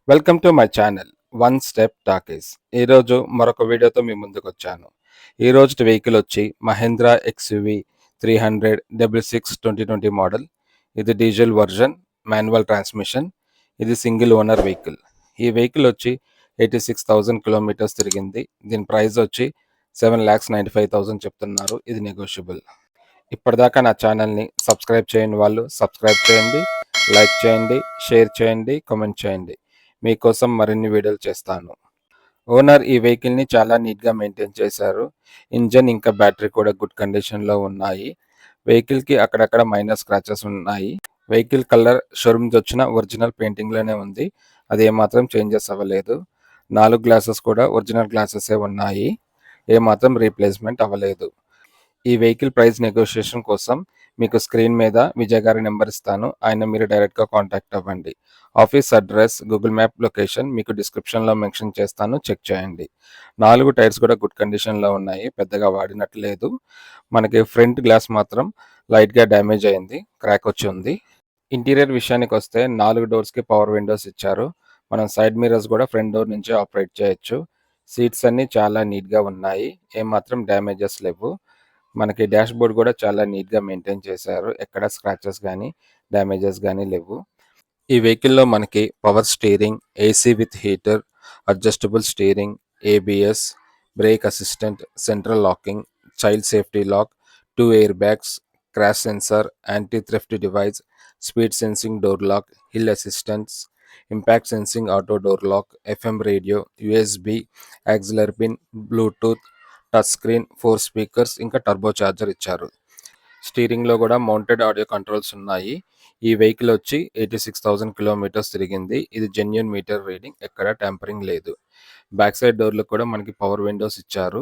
Welcome to my channel one step talkies. ఈరోజు మరొక వీడియోతో మీ ముందుకు వచ్చాను. ఈరోజు వెహికల్ వచ్చి మహేంద్రా ఎక్స్యూవి 300 66 2020 మోడల్. ఇది డీజిల్ వర్జన్, మాన్యువల్ ట్రాన్స్మిషన్. ఇది సింగిల్ ఓనర్ వెహికల్. ఈ వెహికల్ వచ్చి 86,000 కిలోమీటర్స్ తిరిగింది. దీని ప్రైస్ వచ్చి 7,95,000 చెప్తున్నారు. ఇది నెగోషియబుల్. ఇప్పటిదాకా నా ఛానల్ని సబ్స్క్రైబ్ చేయని వాళ్ళు సబ్స్క్రైబ్ చేయండి, లైక్ చేయండి, షేర్ చేయండి, కామెంట్ చేయండి. మీకోసం మరిన్ని వీడియోలు చేస్తాను. ఓనర్ ఈ వెహికల్ని చాలా నీట్గా మెయింటైన్ చేశారు. ఇంజన్ ఇంకా బ్యాటరీ కూడా గుడ్ కండిషన్లో ఉన్నాయి. వెహికల్కి అక్కడక్కడ మైనర్ స్క్రాచెస్ ఉన్నాయి. వెహికల్ కలర్ షోరూమ్ వచ్చిన ఒరిజినల్ పెయింటింగ్లోనే ఉంది. అది ఏమాత్రం చేంజెస్ అవ్వలేదు. 4 గ్లాసెస్ కూడా ఒరిజినల్ గ్లాసెసే ఉన్నాయి. ఏమాత్రం రీప్లేస్మెంట్ అవ్వలేదు. ఈ వెహికల్ ప్రైస్ నెగోషియేషన్ కోసం మీకు స్క్రీన్ మీద విజయ్ గారి నెంబర్ ఇస్తాను. ఆయన మీరు డైరెక్ట్గా కాంటాక్ట్ అవ్వండి. Office address, Google map location మీకు డిస్క్రిప్షన్లో మెన్షన్ చేస్తాను, చెక్ చేయండి. 4 టైర్స్ కూడా గుడ్ కండిషన్లో ఉన్నాయి, పెద్దగా వాడినట్టు లేదు. మనకి ఫ్రంట్ గ్లాస్ మాత్రం లైట్గా డ్యామేజ్ అయింది, క్రాక్ వచ్చి ఉంది. ఇంటీరియర్ విషయానికి వస్తే 4 డోర్స్కి పవర్ విండోస్ ఇచ్చారు. మనం సైడ్ మిర్రర్స్ కూడా ఫ్రంట్ డోర్ నుంచే ఆపరేట్ చేయొచ్చు. సీట్స్ అన్నీ చాలా నీట్గా ఉన్నాయి, ఏమాత్రం డ్యామేజెస్ లేవు. మనకి డాష్ బోర్డ్ కూడా చాలా నీట్గా మెయింటైన్ చేశారు. ఎక్కడ స్క్రాచెస్ కానీ డ్యామేజెస్ కానీ లేవు. ఈ వెహికల్లో మనకి power steering, AC with heater, adjustable steering, ABS, brake assistant, central locking, child safety lock, 2 air bags, crash sensor, anti theft device, speed sensing door lock, hill assistants, impact sensing auto door lock, FM radio, USB, accelerator pin, Bluetooth, touch screen, 4 speakers, ఇంకా turbo charger ఇచ్చారు. స్టీరింగ్లో కూడా mounted audio controls ఉన్నాయి. ఈ vehicle వచ్చి 86,000 kilometres తిరిగింది. ఇది genuine meter reading, ఎక్కడ ట్యాంపరింగ్ లేదు. బ్యాక్ సైడ్ డోర్లు కూడా మనకి పవర్ విండోస్ ఇచ్చారు.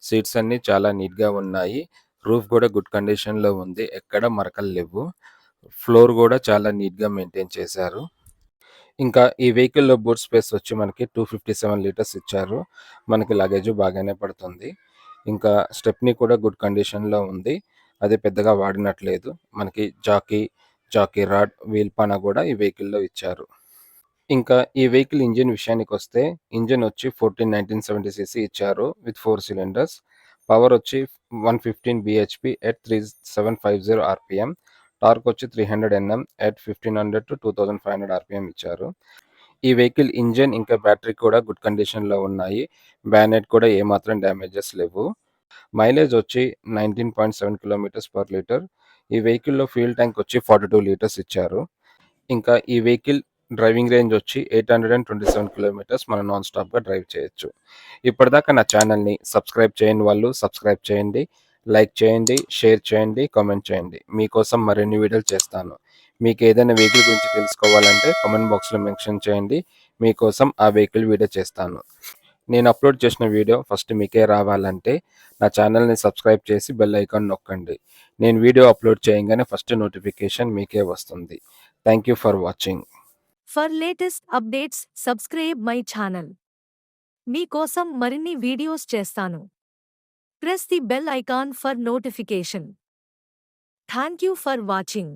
సీట్స్ అన్నీ చాలా నీట్గా ఉన్నాయి. రూఫ్ కూడా గుడ్ కండిషన్లో ఉంది, ఎక్కడ మరకలు లేవు. ఫ్లోర్ కూడా చాలా నీట్గా మెయింటైన్ చేశారు. ఇంకా ఈ వెహికల్లో బూట్ స్పేస్ వచ్చి మనకి 257 లీటర్స్ ఇచ్చారు. మనకి లగేజ్ బాగానే పడుతుంది. ఇంకా స్టెప్నీ కూడా గుడ్ కండిషన్లో ఉంది, అది పెద్దగా వాడినట్లేదు. మనకి జాకీ రాడ్, వీల్ పానా కూడా ఈ వెహికల్లో ఇచ్చారు. ఇంకా ఈ వెహికల్ ఇంజిన్ విషయానికి వస్తే ఇంజిన్ వచ్చి 1970cc ఇచ్చారు విత్ 4 సిలిండర్స్. పవర్ వచ్చి 115 bhp ఎట్ 3750 rpm. టార్క్ వచ్చి 300 Nm ఎట్ 1500 to 2500 rpm ఇచ్చారు. ఈ వెహికల్ ఇంజిన్ ఇంకా బ్యాటరీ కూడా గుడ్ కండిషన్లో ఉన్నాయి. బ్యానెట్ కూడా ఏమాత్రం డ్యామేజెస్ లేవు. మైలేజ్ వచ్చి 19.7 కిలోమీటర్స్ పర్ లీటర్. ఈ వెహికల్లో ఫ్యూల్ ట్యాంక్ వచ్చి 42 లీటర్స్ ఇచ్చారు. ఇంకా ఈ వెహికల్ డ్రైవింగ్ రేంజ్ వచ్చి 827 కిలోమీటర్స్ మనం నాన్ స్టాప్గా డ్రైవ్ చేయొచ్చు. ఇప్పటిదాకా నా ఛానల్ని సబ్స్క్రైబ్ చేయని వాళ్ళు సబ్స్క్రైబ్ చేయండి, లైక్ చేయండి, షేర్ చేయండి, కామెంట్ చేయండి. మీకోసం మరిన్ని వీడియోలు చేస్తాను. మీకు ఏదైనా వెహికల్ గురించి తెలుసుకోవాలంటే కామెంట్ బాక్స్లో మెన్షన్ చేయండి, మీకోసం ఆ వెహికల్ వీడియో చేస్తాను. నేను అప్లోడ్ చేసిన వీడియో ఫస్ట్ మీకే రావాలంటే నా ఛానల్ని సబ్స్క్రైబ్ చేసి బెల్ ఐకాన్ నొక్కండి. నేను వీడియో అప్లోడ్ చేయగానే ఫస్ట్ నోటిఫికేషన్ మీకే వస్తుంది. Thank you for watching. For latest updates, subscribe my channel. మీకోసం మరిన్ని వీడియోస్ చేస్తాను. Press the bell icon for notification. Thank you for watching.